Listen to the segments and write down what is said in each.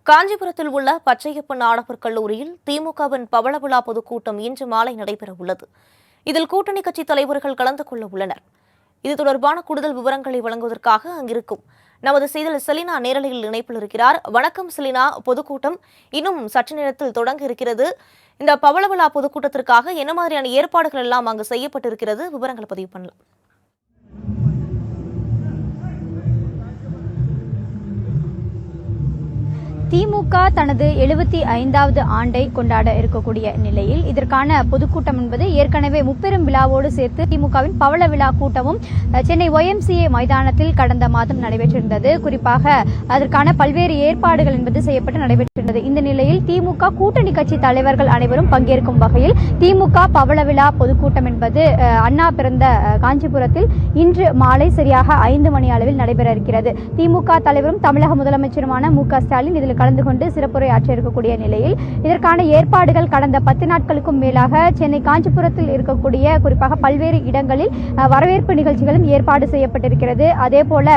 காஞ்சிபுரத்தில் உள்ள பச்சையப்பன் ஆடவர் கல்லூரியில் திமுகவின் பவள விழா பொதுக்கூட்டம் இன்று மாலை நடைபெறவுள்ளது. இதில் கூட்டணி கட்சி தலைவர்கள் கலந்து கொள்ள உள்ளனர். இது தொடர்பான கூடுதல் விவரங்களை வழங்குவதற்காக அங்கிருக்கும் நமது செய்தியாளர் செலினா நேரலையில் இணைப்பில் இருக்கிறார். வணக்கம் செலினா. பொதுக்கூட்டம் இன்னும் சற்று நேரத்தில் தொடங்க இருக்கிறது. இந்த பவள விழா பொதுக்கூட்டத்திற்காக என்ன மாதிரியான ஏற்பாடுகள் எல்லாம் அங்கு செய்யப்பட்டிருக்கிறது? விவரங்களை பதிவு பண்ணலாம். திமுக தனது 75வது ஆண்டை கொண்டாட இருக்கக்கூடிய நிலையில் இதற்கான பொதுக்கூட்டம் என்பது ஏற்கனவே முப்பெரும் விழாவோடு சேர்த்து திமுகவின் பவள விழா கூட்டமும் சென்னை YMCA மைதானத்தில் கடந்த மாதம் நடைபெற்றிருந்தது. குறிப்பாக அதற்கான பல்வேறு ஏற்பாடுகள் என்பது செய்யப்பட்டு நடைபெற்றிருந்தது. இந்த நிலையில் திமுக கூட்டணி கட்சி தலைவர்கள் அனைவரும் பங்கேற்கும் வகையில் திமுக பவள விழா பொதுக்கூட்டம் என்பது அண்ணா பிறந்த காஞ்சிபுரத்தில் இன்று மாலை சரியாக 5 மணி அளவில் நடைபெற இருக்கிறது. திமுக தலைவரும் தமிழக முதலமைச்சருமான MK ஸ்டாலின் இதில் கலந்து கொண்டு சிறப்புரை ஆற்ற இருக்கக்கூடிய நிலையில் இதற்கான ஏற்பாடுகள் கடந்த 10 நாட்களுக்கும் மேலாக சென்னை காஞ்சிபுரத்தில் இருக்கக்கூடிய குறிப்பாக பல்வேறு இடங்களில் வரவேற்பு நிகழ்ச்சிகளும் ஏற்பாடு செய்யப்பட்டிருக்கிறது. அதே போல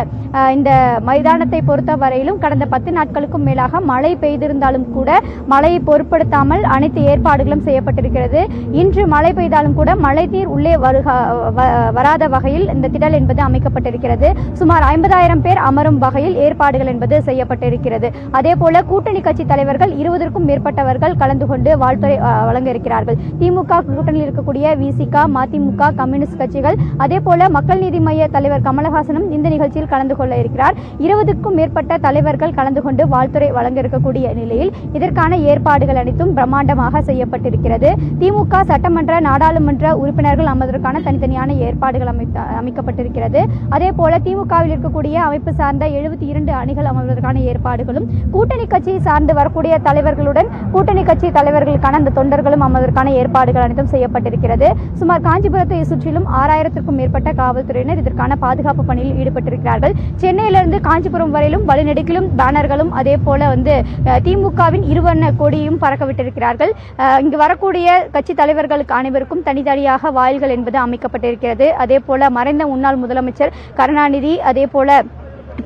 இந்த மைதானத்தை பொறுத்த வரையிலும் கடந்த 10 நாட்களுக்கும் மேலாக மழை பெய்திருந்தாலும் கூட மழையை பொருட்படுத்தாமல் அனைத்து ஏற்பாடுகளும் செய்யப்பட்டிருக்கிறது. இன்று மழை பெய்தாலும் கூட மழை நீர் உள்ளே வராத வகையில் இந்த திடல் என்பது அமைக்கப்பட்டிருக்கிறது. சுமார் 50,000 பேர் அமரும் வகையில் ஏற்பாடுகள் என்பது செய்யப்பட்டிருக்கிறது. அதே போல கூட்டணி கட்சி தலைவர்கள் 20க்கும் மேற்பட்டவர்கள் கலந்து கொண்டு வாழ்த்துரை வழங்க இருக்கிறார்கள். திமுக கூட்டணியில் இருக்கக்கூடிய VCK, மதிமுக, கம்யூனிஸ்ட் கட்சிகள், அதே போல மக்கள் நீதி மய்ய தலைவர் கமலஹாசனும் இந்த நிகழ்ச்சியில் கலந்து கொள்ள இருக்கிறார். 20க்கும் மேற்பட்ட தலைவர்கள் கலந்து கொண்டு வாழ்த்துரை வழங்க இருக்கக்கூடிய நிலையில் இதற்கான ஏற்பாடுகள் அனைத்தும் பிரம்மாண்டமாக செய்யப்பட்டிருக்கிறது. திமுக சட்டமன்ற நாடாளுமன்ற உறுப்பினர்கள் அமர்வதற்கான தனித்தனியான ஏற்பாடுகள் அமைக்கப்பட்டிருக்கிறது. அதே போல திமுகவில் இருக்கக்கூடிய அமைப்பு சார்ந்த 72 அணிகள் அமர்வதற்கான ஏற்பாடுகளும் கூட்டணி கட்சி சார்ந்து வரக்கூடிய தலைவர்களுடன் கூட்டணி கட்சி தலைவர்களுக்கான அந்த தொண்டர்களும் அமர்வதற்கான ஏற்பாடுகள் அனைத்தும் செய்யப்பட்டிருக்கிறது. சுமார் காஞ்சிபுரத்தை சுற்றிலும் 6000க்கும் மேற்பட்ட காவல்துறையினர் இதற்கான பாதுகாப்பு பணியில் ஈடுபட்டிருக்கிறார்கள். சென்னையிலிருந்து காஞ்சிபுரம் வரையிலும் வழிநெடுக்கிலும் பேனர்களும் அதே போல திமுகவின் இருவண்ண கொடியும் பறக்கவிட்டிருக்கிறார்கள். இங்கு வரக்கூடிய கட்சி தலைவர்களுக்கு அனைவருக்கும் தனித்தனியாக வாயில்கள் என்பது அமைக்கப்பட்டிருக்கிறது. அதே போல மறைந்த முன்னாள் முதலமைச்சர் கருணாநிதி, அதே போல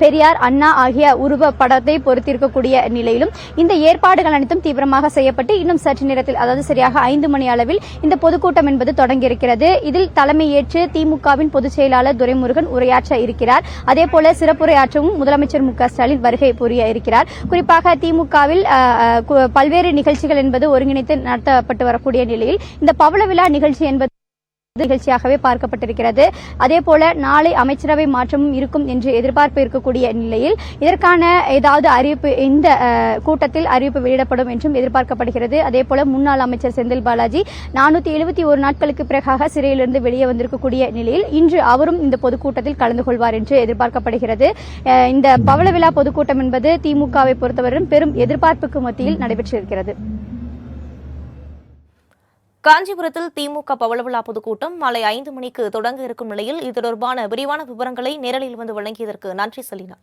பெரியார், அண்ணா ஆகிய உருவ படத்தை பொறுத்திருக்கக்கூடிய நிலையிலும் இந்த ஏற்பாடுகள் அனைத்தும் தீவிரமாக செய்யப்பட்டு இன்னும் சற்று நேரத்தில், அதாவது சரியாக 5 மணி அளவில் இந்த பொதுக்கூட்டம் என்பது தொடங்கியிருக்கிறது. இதில் தலைமையேற்று திமுகவின் பொதுச் செயலாளர் துரைமுருகன் உரையாற்ற இருக்கிறார். அதே போல சிறப்புரையாற்றவும் முதலமைச்சர் MK ஸ்டாலின் வருகை புரிய இருக்கிறார். குறிப்பாக திமுகவில் பல்வேறு நிகழ்ச்சிகள் என்பது ஒருங்கிணைத்து நடத்தப்பட்டு வரக்கூடிய நிலையில் இந்த பவள விழா நிகழ்ச்சி என்பது நிகழ்ச்சியாகவே பார்க்கப்பட்டிருக்கிறது. அதே போல நாளை அமைச்சரவை மாற்றமும் இருக்கும் என்று எதிர்பார்ப்பு இருக்கக்கூடிய நிலையில் இதற்கான ஏதாவது அறிவிப்பு இந்த கூட்டத்தில் அறிவிப்பு வெளியிடப்படும் என்றும் எதிர்பார்க்கப்படுகிறது. அதே போல முன்னாள் அமைச்சர் செந்தில் பாலாஜி 471 நாட்களுக்கு பிறகாக சிறையிலிருந்து வெளியே வந்திருக்கக்கூடிய நிலையில் இன்று அவரும் இந்த பொதுக்கூட்டத்தில் கலந்து கொள்வார் என்று எதிர்பார்க்கப்படுகிறது. இந்த பவள விழா பொதுக்கூட்டம் என்பது திமுகவை பொறுத்தவரையும் பெரும் எதிர்பார்ப்புக்கு மத்தியில் நடைபெற்றிருக்கிறது. காஞ்சிபுரத்தில் திமுக பவள விழா பொதுக்கூட்டம் மாலை 5 மணிக்கு தொடங்க இருக்கும் நிலையில் இது தொடர்பான விரிவான விவரங்களை நேரலையில் வந்து வழங்கியதற்கு நன்றி செலினா.